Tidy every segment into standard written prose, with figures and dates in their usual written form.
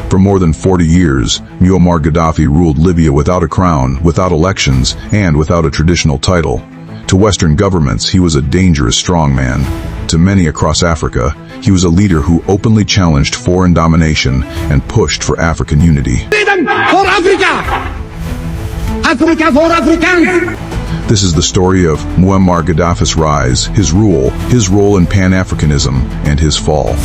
For more than 40 years, Muammar Gaddafi ruled Libya without a crown, without elections, and without a traditional title. To Western governments, he was a dangerous strongman. To many across Africa, he was a leader who openly challenged foreign domination and pushed for African unity. Freedom for Africa! Africa for Africans! This is the story of Muammar Gaddafi's rise, his role in Pan-Africanism, and his fall.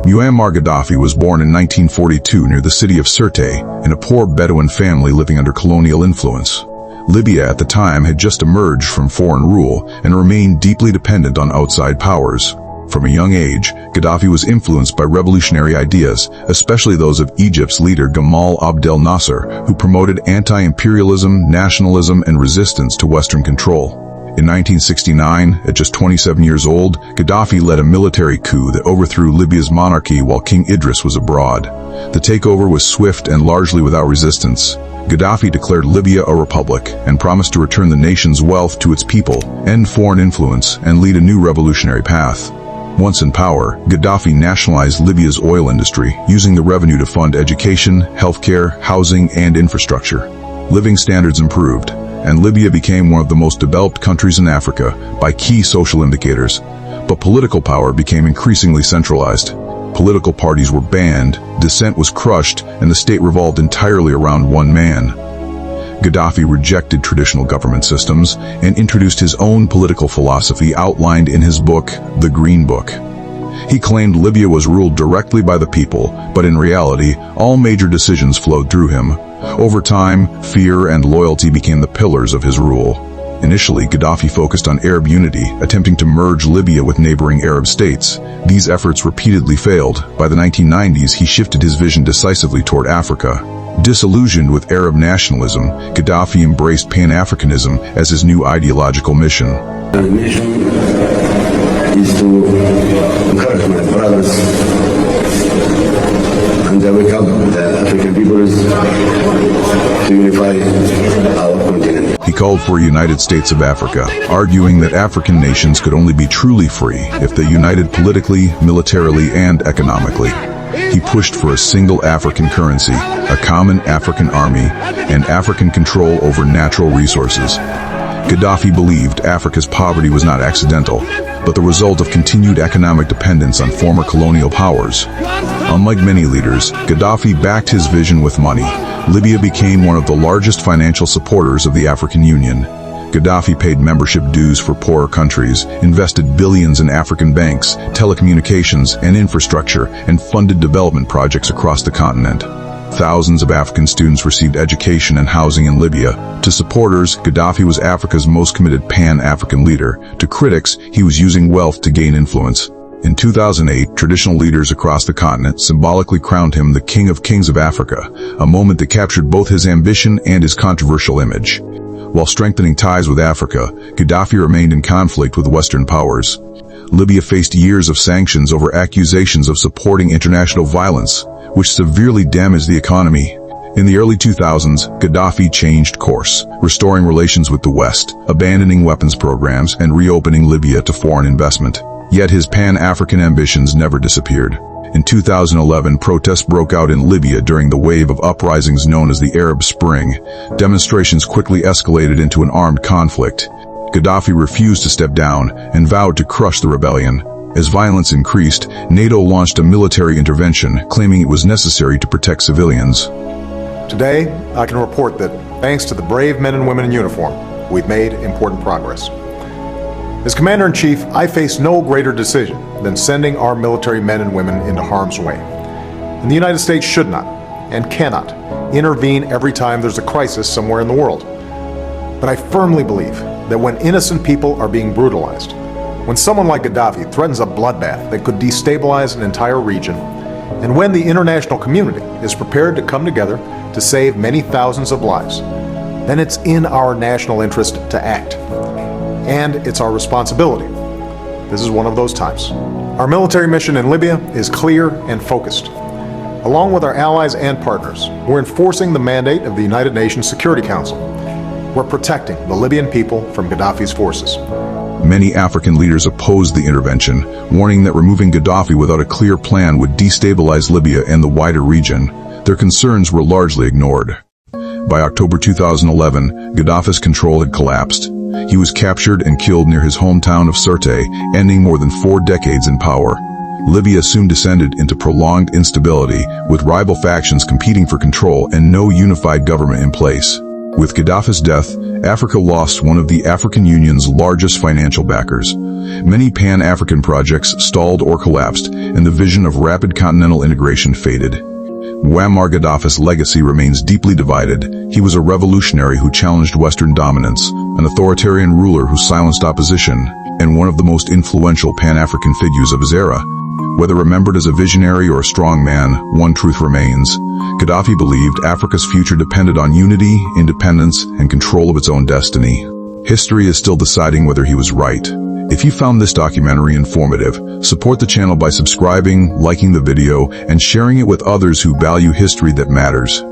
Muammar Gaddafi was born in 1942 near the city of Sirte, in a poor Bedouin family living under colonial influence. Libya at the time had just emerged from foreign rule and remained deeply dependent on outside powers. From a young age, Gaddafi was influenced by revolutionary ideas, especially those of Egypt's leader Gamal Abdel Nasser, who promoted anti-imperialism, nationalism, and resistance to Western control. In 1969, at just 27 years old, Gaddafi led a military coup that overthrew Libya's monarchy while King Idris was abroad. The takeover was swift and largely without resistance. Gaddafi declared Libya a republic and promised to return the nation's wealth to its people, end foreign influence, and lead a new revolutionary path. Once in power, Gaddafi nationalized Libya's oil industry, using the revenue to fund education, healthcare, housing, and infrastructure. Living standards improved, and Libya became one of the most developed countries in Africa by key social indicators. But political power became increasingly centralized. Political parties were banned, dissent was crushed, and the state revolved entirely around one man. Gaddafi rejected traditional government systems and introduced his own political philosophy outlined in his book, The Green Book. He claimed Libya was ruled directly by the people, but in reality, all major decisions flowed through him. Over time, fear and loyalty became the pillars of his rule. Initially, Gaddafi focused on Arab unity, attempting to merge Libya with neighboring Arab states. These efforts repeatedly failed. By the 1990s, he shifted his vision decisively toward Africa. Disillusioned with Arab nationalism, Gaddafi embraced Pan-Africanism as his new ideological mission. The mission is to encourage my brothers and I will help the African peoples to unify our continent. He called for a United States of Africa, arguing that African nations could only be truly free if they united politically, militarily, and economically. He pushed for a single African currency, a common African army, and African control over natural resources. Gaddafi believed Africa's poverty was not accidental, but the result of continued economic dependence on former colonial powers. Unlike many leaders, Gaddafi backed his vision with money. Libya became one of the largest financial supporters of the African Union. Gaddafi paid membership dues for poorer countries, invested billions in African banks, telecommunications, and infrastructure, and funded development projects across the continent. Thousands of African students received education and housing in Libya. To supporters, Gaddafi was Africa's most committed Pan-African leader. To critics, he was using wealth to gain influence. In 2008, traditional leaders across the continent symbolically crowned him the King of Kings of Africa, a moment that captured both his ambition and his controversial image. While strengthening ties with Africa, Gaddafi remained in conflict with Western powers. Libya faced years of sanctions over accusations of supporting international violence, which severely damaged the economy. In the early 2000s, Gaddafi changed course, restoring relations with the West, abandoning weapons programs, and reopening Libya to foreign investment. Yet his Pan-African ambitions never disappeared. In 2011, protests broke out in Libya during the wave of uprisings known as the Arab Spring. Demonstrations quickly escalated into an armed conflict. Gaddafi refused to step down and vowed to crush the rebellion. As violence increased, NATO launched a military intervention, claiming it was necessary to protect civilians. Today, I can report that, thanks to the brave men and women in uniform, we've made important progress. As Commander-in-Chief, I face no greater decision than sending our military men and women into harm's way. And the United States should not, and cannot, intervene every time there's a crisis somewhere in the world. But I firmly believe that when innocent people are being brutalized, when someone like Gaddafi threatens a bloodbath that could destabilize an entire region, and when the international community is prepared to come together to save many thousands of lives, then it's in our national interest to act. And it's our responsibility. This is one of those times. Our military mission in Libya is clear and focused. Along with our allies and partners, we're enforcing the mandate of the United Nations Security Council. We're protecting the Libyan people from Gaddafi's forces. Many African leaders opposed the intervention, warning that removing Gaddafi without a clear plan would destabilize Libya and the wider region. Their concerns were largely ignored. By October 2011, Gaddafi's control had collapsed. He was captured and killed near his hometown of Sirte, ending more than 4 decades in power. Libya soon descended into prolonged instability, with rival factions competing for control and no unified government in place. With Gaddafi's death, Africa lost one of the African Union's largest financial backers. Many Pan-African projects stalled or collapsed, and the vision of rapid continental integration faded. Muammar Gaddafi's legacy remains deeply divided. He was a revolutionary who challenged Western dominance, an authoritarian ruler who silenced opposition, and one of the most influential Pan-African figures of his era. Whether remembered as a visionary or a strong man, one truth remains. Gaddafi believed Africa's future depended on unity, independence, and control of its own destiny. History is still deciding whether he was right. If you found this documentary informative, support the channel by subscribing, liking the video, and sharing it with others who value history that matters.